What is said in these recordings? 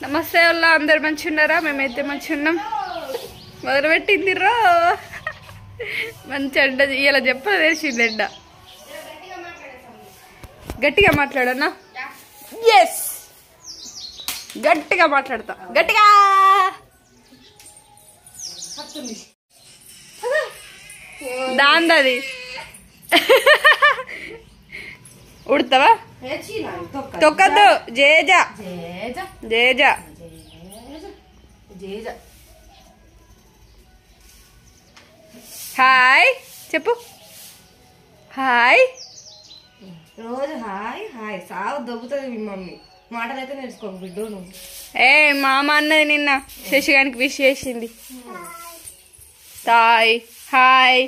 నమస్తే వాళ్ళ అందరు మంచిగా ఉన్నారా? మేమైతే మంచిగా ఉన్నాం. మొదలుపెట్టింది రో మంచి ఎండ ఇలా చెప్పలు తెలిసింది. ఎండ గట్టిగా మాట్లాడన్నా? ఎస్, గట్టిగా మాట్లాడతా. గట్టిగా దాందది ఉడతావా? తొక్కద్దు. జేజా జేజా హాయ్ చెప్పు. హాయ్ రోజు హాయ్ హాయ్ సాగు దొబ్బుతుంది మీ మమ్మీ. మాటలు అయితే నేర్చుకో బిడ్డో నువ్వు. ఏ మామ అన్నది నిన్న శశిగానికి విష్ చేసింది. Thai hi.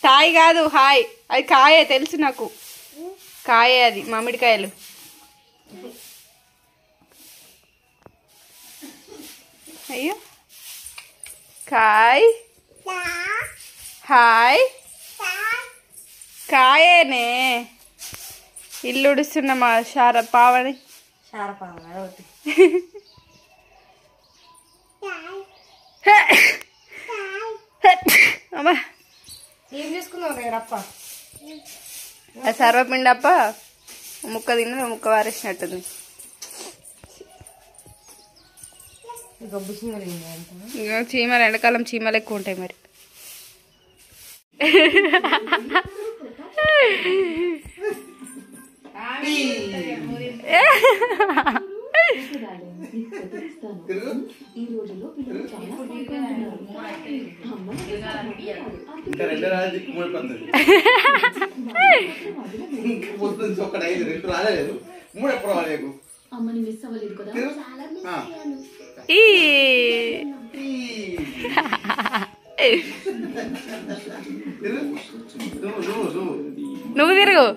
తాయ్ కాదు హాయ్. అది కాయే తెలుసు నాకు. కాయే అది మామిడికాయలు. అయ్యో కాయ్ హాయ్. కాయేనే. ఇల్లు ఉడుస్తున్నా మా పావని. అమ్మా ఏం చేసుకున్నావు అప్ప? సర్వపిండి అప్ప ముక్క తిన్న ముక్క వారేసినట్టుంది. చీమలు ఎండాకాలం చీమలు ఎక్కువ ఉంటాయి మరి. నువ్వు తిరుగు.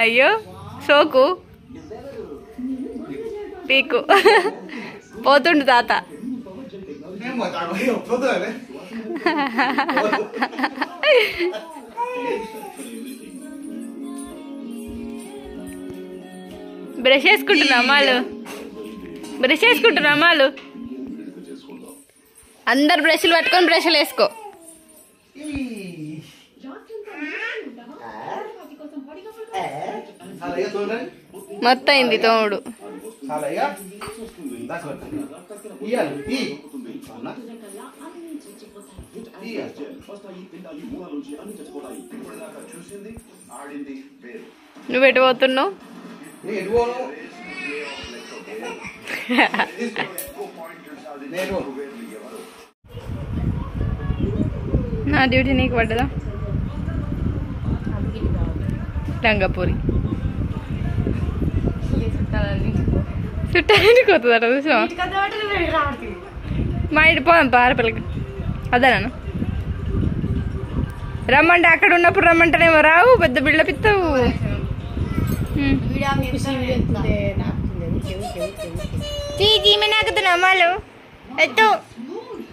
అయ్యో సోకు పీకు పోతుండు తాత. బ్రష్ వేసుకుంటున్నా అమ్మాలు. బ్రష్ వేసుకుంటున్నా అమ్మాలు. అందరు బ్రష్లు పట్టుకొని బ్రష్లు వేసుకో. మొత్తం అయింది తోముడు. నువ్వు ఎటు పోతున్నావు? నా డ్యూటీ నీకు పడ్డదా? రంగపూరి చుట్టానికి పోతుందట చూసా. మా ఇంటి పోదాం పారపల్లికి. అదేనా రమ్మంటే అక్కడ ఉన్నప్పుడు రమ్మంటేనేమో రావు. పెద్ద బిల్డప్ ఇస్తావు. చీమే నాకుతున్నా అమ్మాలు ఎత్తు.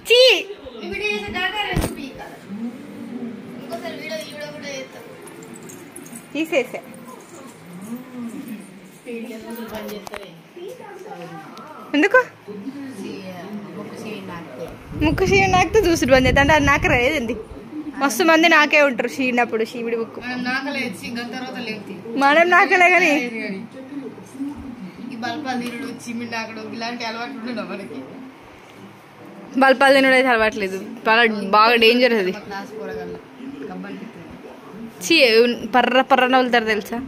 చీ తీసేసా. ఎందుకు ముక్కు షీ నాకుతో చూసుడు బంద్ చేస్తా అంటే అది నాక రాదేంది? మస్తు మంది నాకే ఉంటారు షీనప్పుడు. షీవిడి ముక్కు మనం నాకలే కానీ బల్పాలు తినడం అయితే అలవాట్లేదు. బాగా డేంజర్ అది. చీ పర్ర పర్రన వెళ్తారు తెలుసా?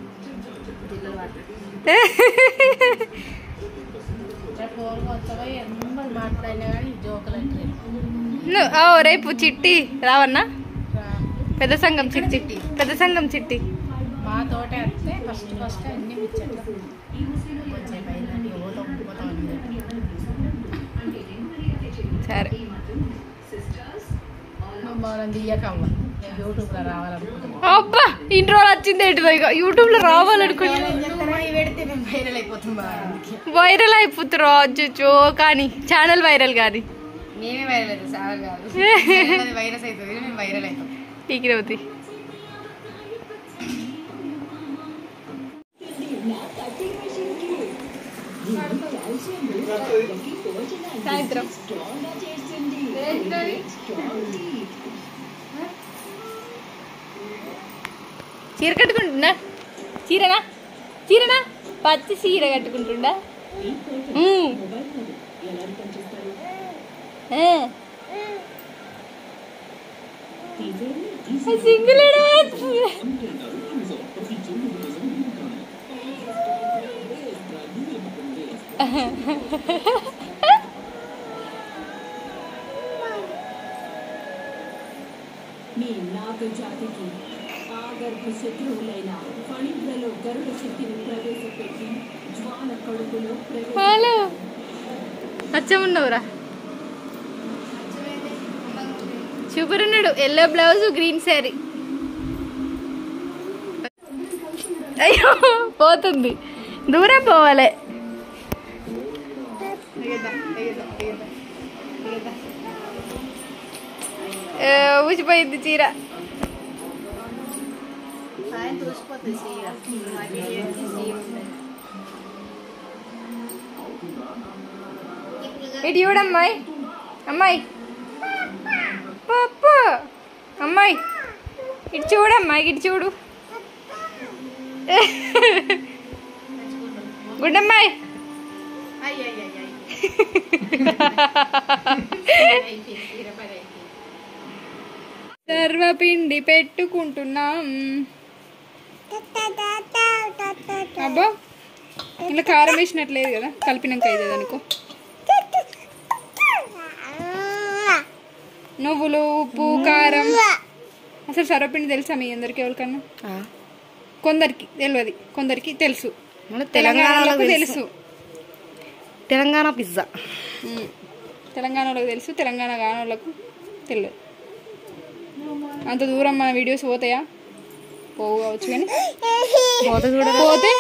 రేపు చిట్టి రావన్నా? పెద్ద సంఘం చిట్టి. పెద్ద సంఘం చిట్టి మా తోట వస్తే ఫస్ట్ ఫస్ట్ అన్ని సరే. యూట్యూబ్ లో రావాలనుకుంటున్నా. అబ్బా ఇంట్రో వచ్చింది ఏంటిదో. ఇక యూట్యూబ్ లో రావాలనుకుంటున్నా. పెడితే మేము వైరల్ అయిపోతాం బాగా. వైరల్ అయిపోతారు అచ్చో కానీ ఛానల్ వైరల్ కాదు మేమే వైరల్ అవుతాం ఛానల్ కాదు వైరస్ అవుతుంది మేము వైరల్ అవుతాం పీకిరవుతాయి సాయంత్రం చీర కట్టుకుంటుందా చీరనా చీరనా పచ్చి చీర కట్టుకుంటుండా సింగిల్ మీ నాగ జాతికి ఆగర్భ శత్రువులైన ఫణిగ్రలో గరుడ శక్తిని ప్రవేశపెట్టి జ్వాల కడుపులో హలో అచ్చమున్నవురా సూపర్ ఉన్నాడు ఎల్లో బ్లౌజ్ గ్రీన్ శారీ అయ్యో పోతుంది దూరం పోవాలి ఊసిపోయింది చీర ఇటు చూడమ్మాయి అమ్మాయి పప్పు అమ్మాయి ఇటు చూడమ్మాయి ఇటు చూడు గుడ్డమ్మాయి సర్వపిండి పెట్టుకుంటున్నాం అబ్బా ఇలా కారం వేసినట్లేదు కదా కలిపినాక అవుతుంది అనుకో నువ్వులు ఉప్పు కారం అసలు సర్వపిండి తెలుసా మీ అందరికి ఎవరికన్నా కొందరికి తెలియదు కొందరికి తెలుసు తెలంగాణలో తెలుసు తెలంగాణ పిజ్జా తెలంగాణలోకి తెలుసు తెలంగాణ గానోళ్ళకు తెలియదు అంత దూరం మన వీడియోస్ పోతాయా పోవు కావచ్చు కానీ పోతే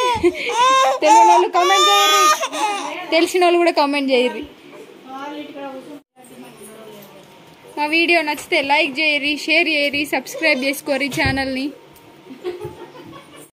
తెలియని వాళ్ళు కామెంట్ చేయరు తెలిసిన వాళ్ళు కూడా కామెంట్ చేయరు మా వీడియో నచ్చితే లైక్ చేయరి షేర్ చేయరి సబ్స్క్రైబ్ చేసుకోరి ఛానల్ని